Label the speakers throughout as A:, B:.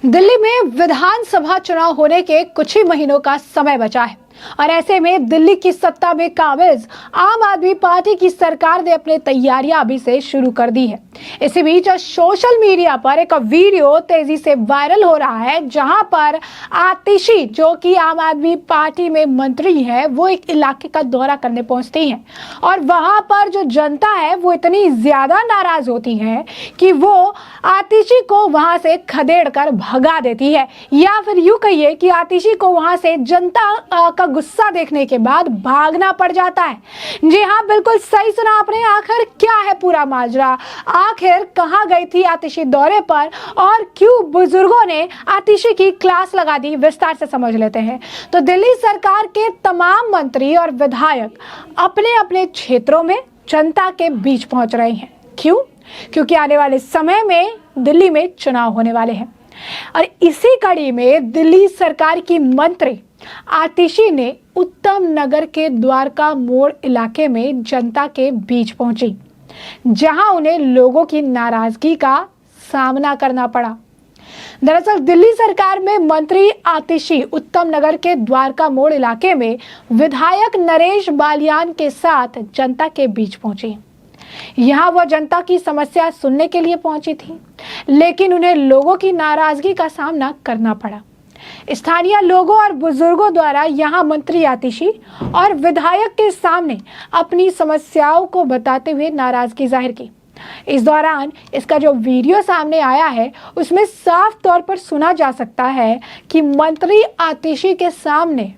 A: दिल्ली में विधानसभा चुनाव होने के कुछ ही महीनों का समय बचा है और ऐसे में दिल्ली की सत्ता में काबिज आम आदमी पार्टी की सरकार ने अपनी तैयारियां अभी से शुरू कर दी है। इसी बीच सोशल मीडिया पर एक वीडियो तेजी से वायरल हो रहा है जहां पर आतिशी, जो कि आम आदमी पार्टी में मंत्री है, वो एक इलाके का दौरा करने पहुंचती हैं और वहां पर जो जनता है वो इतनी ज्यादा नाराज होती है कि वो आतिशी को वहां से खदेड़ कर भगा देती है, या फिर यूं कहिए कि आतिशी को वहां से जनता का गुस्सा देखने के बाद भागना पड़ जाता है। जी हाँ, बिल्कुल सही सुना आपने। आखिर क्या है पूरा माजरा? आखिर कहाँ गई थी आतिशी दौरे पर और क्यों बुजुर्गों ने आतिशी की क्लास लगा दी? विस्तार से समझ लेते हैं। तो दिल्ली सरकार के तमाम मंत्री और विधायक अपने अपने क्षेत्रों में जनता के बीच पहुंच रहे हैं। क्यों? क्योंकि आने वाले समय में दिल्ली में चुनाव होने वाले हैं और इसी कड़ी में दिल्ली सरकार की मंत्री आतिशी ने उत्तम नगर के द्वारका मोड़ इलाके में जनता के बीच पहुंची, जहां उन्हें लोगों की नाराजगी का सामना करना पड़ा। दरअसल दिल्ली सरकार में मंत्री आतिशी उत्तम नगर के द्वारका मोड़ इलाके में विधायक नरेश बालियान के साथ जनता के बीच पहुंची। यहाँ वह जनता की समस्या सुनने के लिए पहुंची थी, लेकिन उन्हें लोगों की नाराजगी का सामना करना पड़ा। स्थानीय लोगों और बुजुर्गों द्वारा यहां मंत्री आतिशी और विधायक के सामने अपनी समस्याओं को बताते हुए नाराजगी जाहिर की। इस दौरान इसका जो वीडियो सामने आया है उसमें साफ तौर पर सुना जा सकता है कि मंत्री आतिशी के सामने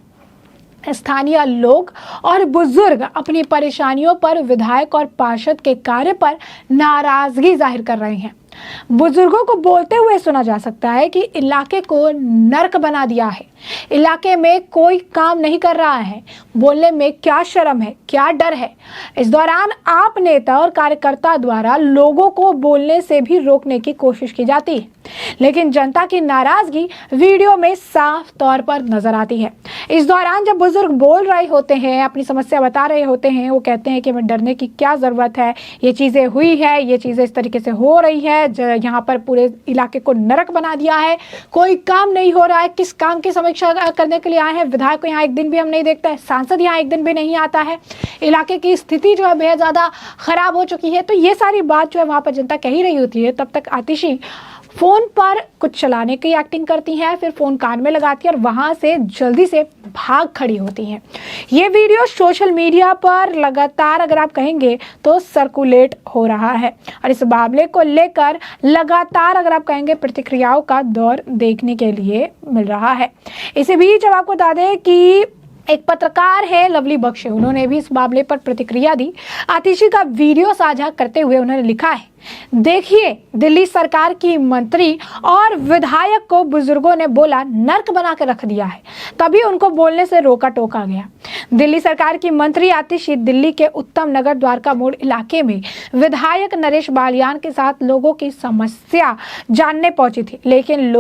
A: स्थानीय लोग और बुजुर्ग अपनी परेशानियों पर विधायक और पार्षद के कार्य पर नाराजगी जाहिर कर रहे हैं। बुजुर्गों को बोलते हुए सुना जा सकता है कि इलाके को नर्क बना दिया है, इलाके में कोई काम नहीं कर रहा है, बोलने में क्या शर्म है, क्या डर है। इस दौरान आप नेता और कार्यकर्ता द्वारा लोगों को बोलने से भी रोकने की कोशिश की जाती है, लेकिन जनता की नाराजगी वीडियो में साफ तौर पर नजर आती है। इस दौरान जब बुजुर्ग बोल रहे होते हैं, अपनी समस्या बता रहे होते हैं, वो कहते हैं कि हमें डरने की क्या ज़रूरत है, ये चीज़ें हुई है, ये चीज़ें इस तरीके से हो रही है, यहाँ पर पूरे इलाके को नरक बना दिया है, कोई काम नहीं हो रहा है, किस काम की समीक्षा करने के लिए आए हैं? विधायक को यहाँ एक दिन भी हम नहीं देखते हैं, सांसद यहाँ एक दिन भी नहीं आता है, इलाके की स्थिति जो है बेहद ज़्यादा खराब हो चुकी है। तो ये सारी बात जो है वहाँ पर जनता कह ही रही होती है, तब तक आतिशी फोन पर कुछ चलाने की एक्टिंग करती हैं, फिर फोन कान में लगाती है और वहां से जल्दी से भाग खड़ी होती हैं। ये वीडियो सोशल मीडिया पर लगातार, अगर आप कहेंगे तो, सर्कुलेट हो रहा है और इस मामले को लेकर लगातार, अगर आप कहेंगे, प्रतिक्रियाओं का दौर देखने के लिए मिल रहा है। इसी बीच अब आपको बता दें कि एक पत्रकार है लवली बख्शी, उन्होंने भी इस मामले पर प्रतिक्रिया दी। आतिशी का वीडियो साझा करते हुए उन्होंने लिखा है, देखिए, दिल्ली सरकार की मंत्री और विधायक को बुजुर्गों ने बोला नर्क बना के रख दिया है, तभी उनको बोलने से रोका टोका गया। दिल्ली सरकार की मंत्री आतिशी दिल्ली के उत्तम नगर द्वारका मोड़ इलाके में विधायक नरेश बालियान के साथ लोगों की समस्या जानने पहुंची थी, लेकिन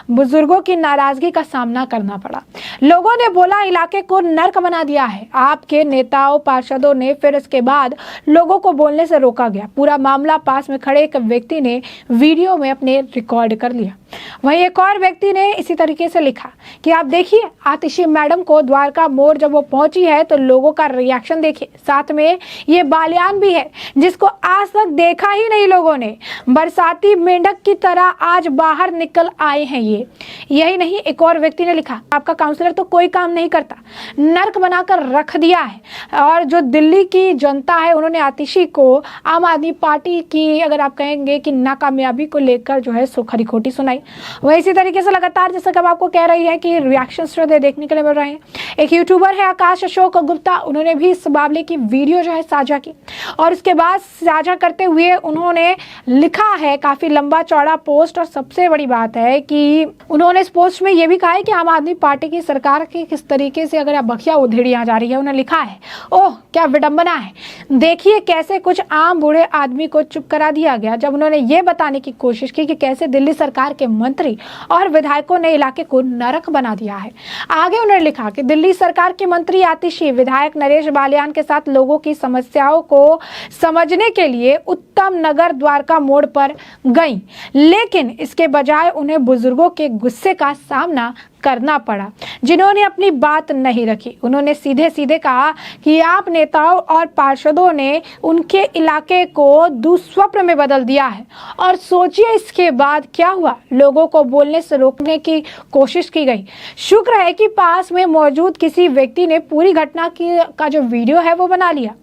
A: बुजुर्गों की नाराजगी का सामना करना पड़ा। लोगों ने बोला इलाके को नर्क बना दिया है। आपके नेताओं, पार्षदों ने, फिर इसके बाद लोगों को बोलने से रोका गया। पूरा मामला पास में खड़े एक व्यक्ति ने वीडियो में अपने रिकॉर्ड कर लिया। वहीं एक और व्यक्ति ने इसी तरीके से लिखा कि आप देखिए, आतिशी मैडम को द्वारका मोड़ जब वो पहुंची है तो लोगों का रिएक्शन देखिए। साथ में ये बालियान भी है जिसको आज तक देखा ही नहीं लोगों ने, बरसाती मेंढक की तरह आज बाहर निकल आए हैं ये। यही नहीं, एक और व्यक्ति ने लिखा, आपका काउंसलर तो कोई काम नहीं करता, नर्क बनाकर रख दिया है। और जो दिल्ली की जनता है उन्होंने आतिशी को आम आदमी पार्टी की, अगर आप कहेंगे कि नाकामयाबी को लेकर जो है सो खरी खोटी सुनाई। वही इसी तरीके से लगातार, जैसा कि आपको कह रही है कि रिएक्शंस जो देखने के लिए मिल रहे हैं। एक यूट्यूबर है आकाश अशोक गुप्ता, उन्होंने भी इस मामले की वीडियो जो है साझा की और उसके बाद साझा करते हुए उन्होंने लिखा है काफी लंबा चौड़ा पोस्ट। और सबसे बड़ी बात है कि उन्होंने इस पोस्ट में यह भी कहा है कि आम आदमी पार्टी की सरकार की किस तरीके से अगर बखिया उधेड़ी जा रही है। उन्होंने लिखा है, ओह क्या विडंबना है, देखिए कैसे कुछ आम बूढ़े आदमी को चुप चुप करा दिया गया जब उन्होंने ये बताने की कोशिश की कि कैसे दिल्ली सरकार के मंत्री और विधायकों ने इलाके को नरक बना दिया है। आगे उन्होंने लिखा कि दिल्ली सरकार के मंत्री आतिशी विधायक नरेश बालियान के साथ लोगों की समस्याओं को समझने के लिए उत्तम नगर द्वारका मोड़ पर गई, लेकिन इसके बजाय उन्हें बुजुर्गों के गुस्से का सामना करना पड़ा जिन्होंने अपनी बात नहीं रखी। उन्होंने सीधे सीधे कहा कि आप नेताओं और पार्षदों ने उनके इलाके को दुष्स्वप्न में बदल दिया है। और सोचिए इसके बाद क्या हुआ, लोगों को बोलने से रोकने की कोशिश की गई। शुक्र है कि पास में मौजूद किसी व्यक्ति ने पूरी घटना का जो वीडियो है वो बना लिया।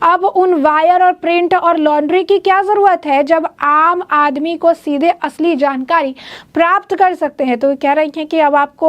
A: अब उन वायर और प्रिंट और लॉन्ड्री की क्या जरूरत है जब आम आदमी को सीधे असली जानकारी प्राप्त कर सकते हैं। तो कह रही हैं कि अब आपको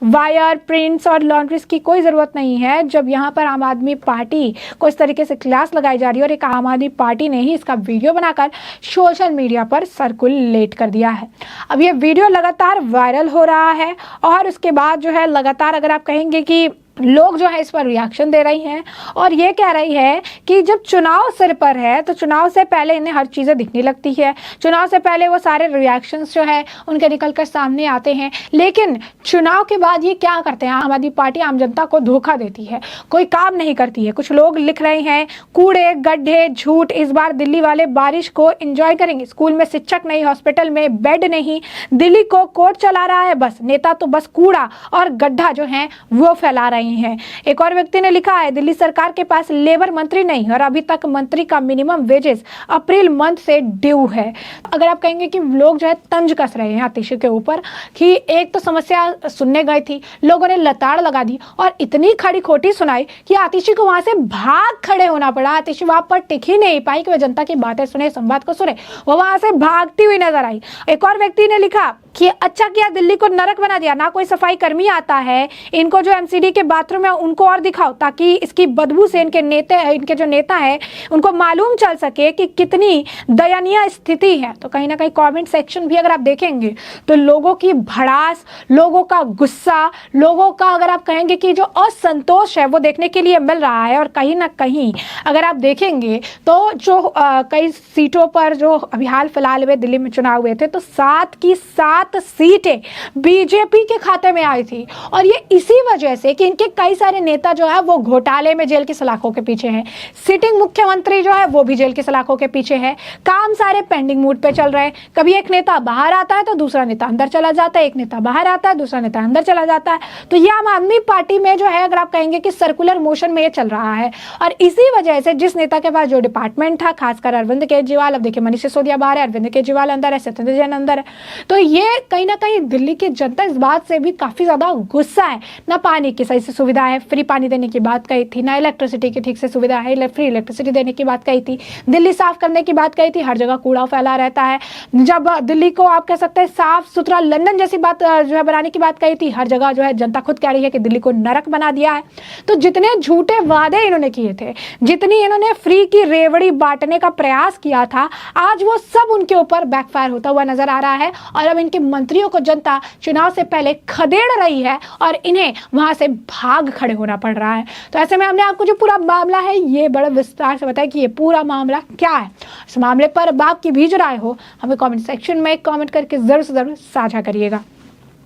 A: वायर प्रिंट्स और लॉन्ड्रीज की कोई जरूरत नहीं है जब यहाँ पर आम आदमी पार्टी को इस तरीके से क्लास लगाई जा रही है। और एक आम आदमी पार्टी ने ही इसका वीडियो बनाकर सोशल मीडिया पर सर्कुलेट कर दिया है। अब ये वीडियो लगातार वायरल हो रहा है और उसके बाद जो है लगातार अगर आप कहेंगे कि लोग जो है इस पर रिएक्शन दे रही हैं और ये कह रही है कि जब चुनाव सिर पर है तो चुनाव से पहले इन्हें हर चीज़ें दिखने लगती है। चुनाव से पहले वो सारे रिएक्शंस जो है उनके निकलकर सामने आते हैं, लेकिन चुनाव के बाद ये क्या करते हैं, आम आदमी पार्टी आम जनता को धोखा देती है, कोई काम नहीं करती है। कुछ लोग लिख रहे हैं कूड़े गड्ढे झूठ, इस बार दिल्ली वाले बारिश को एंजॉय करेंगे। स्कूल में शिक्षक नहीं, हॉस्पिटल में बेड नहीं, दिल्ली को कोर्ट चला रहा है बस, नेता तो बस कूड़ा और गड्ढा जो है वो फैला रहे हैं। एक और व्यक्ति ने लिखा है दिल्ली सरकार के पास लेबर मंत्री नहीं और अभी तक मंत्री का मिनिमम वेजेस अप्रैल मंथ से ड्यू है। अगर आप कहेंगे कि लोग जो है तंज कस रहे हैं आतिशी के ऊपर कि एक तो समस्या सुनने गए थी, लोगों ने लताड़ लगा दी और इतनी खड़ी खोटी सुनाई कि आतिशी को वहां से भाग खड़े होना पड़ा। आतिशी वहां पर टिक ही नहीं पाई कि वह जनता की बातें सुने, संवाद को सुने, वो वहां से भागती हुई नजर आई। एक और व्यक्ति ने लिखा कि अच्छा किया दिल्ली को नरक बना दिया, ना कोई सफाई कर्मी आता है, इनको जो एमसीडी के बाथरूम है उनको और दिखाओ ताकि इसकी बदबू से इनके जो नेता है उनको मालूम चल सके कि कितनी दयनीय स्थिति है। तो कहीं ना कहीं कमेंट सेक्शन भी अगर आप देखेंगे तो लोगों की भड़ास, लोगों का गुस्सा, लोगों का अगर आप कहेंगे कि जो असंतोष है वो देखने के लिए मिल रहा है। और कहीं ना कहीं अगर आप देखेंगे तो जो कई सीटों पर जो अभी हाल फिलहाल में दिल्ली में चुनाव हुए थे तो 7 की 7 सीटें बीजेपी के खाते में आई थी। और ये इसी वजह से कि इनके कई सारे नेता जो है वो घोटाले में जेल की सलाखों के पीछे हैं, सिटिंग मुख्यमंत्री जो है वो भी जेल की सलाखों के पीछे है, काम सारे पेंडिंग मूड पे चल रहे हैं। कभी एक नेता बाहर आता है तो दूसरा नेता अंदर चला जाता है, एक नेता बाहर आता है दूसरा नेता अंदर चला जाता है। तो ये आम आदमी पार्टी में जो है अगर आप कहेंगे कि सर्कुलर मोशन में ये चल रहा है। और इसी वजह से जिस नेता के पास जो डिपार्टमेंट था, खासकर अरविंद केजरीवाल, अब देखिए मनीष सिसोदिया बाहर है, अरविंद केजरीवाल अंदर है, सत्येंद्र जैन अंदर है, तो ये कहीं ना कहीं दिल्ली की जनता इस बात से भी काफी ज्यादा गुस्सा है। ना पानी की सही से सुविधा है, फ्री पानी देने की बात कही थी, ना इलेक्ट्रिसिटी की ठीक से सुविधा है, फ्री इलेक्ट्रिसिटी देने की बात कही थी, दिल्ली साफ करने की बात कही थी, हर जगह कूड़ा फैला रहता है। जब दिल्ली को आप कह सकते हैं साफ सुथरा लंदन जैसी बात जो है बनाने की बात कही थी, हर जगह जो है जनता खुद कह रही है कि दिल्ली को नरक बना दिया है। तो जितने झूठे वादे इन्होंने किए थे, जितनी इन्होंने फ्री की रेवड़ी बांटने का प्रयास किया था, आज वो सब उनके ऊपर बैकफायर होता हुआ नजर आ रहा है। और अब इनके मंत्रियों को जनता चुनाव से पहले खदेड़ रही है और इन्हें वहां से भाग खड़े होना पड़ रहा है। तो ऐसे में हमने आपको जो पूरा मामला है ये बड़े विस्तार से बताया कि ये पूरा मामला क्या है। इस मामले पर अब आपकी भी जो राय हो हमें कमेंट सेक्शन में कमेंट करके जरूर से जरूर साझा करिएगा।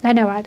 A: धन्यवाद।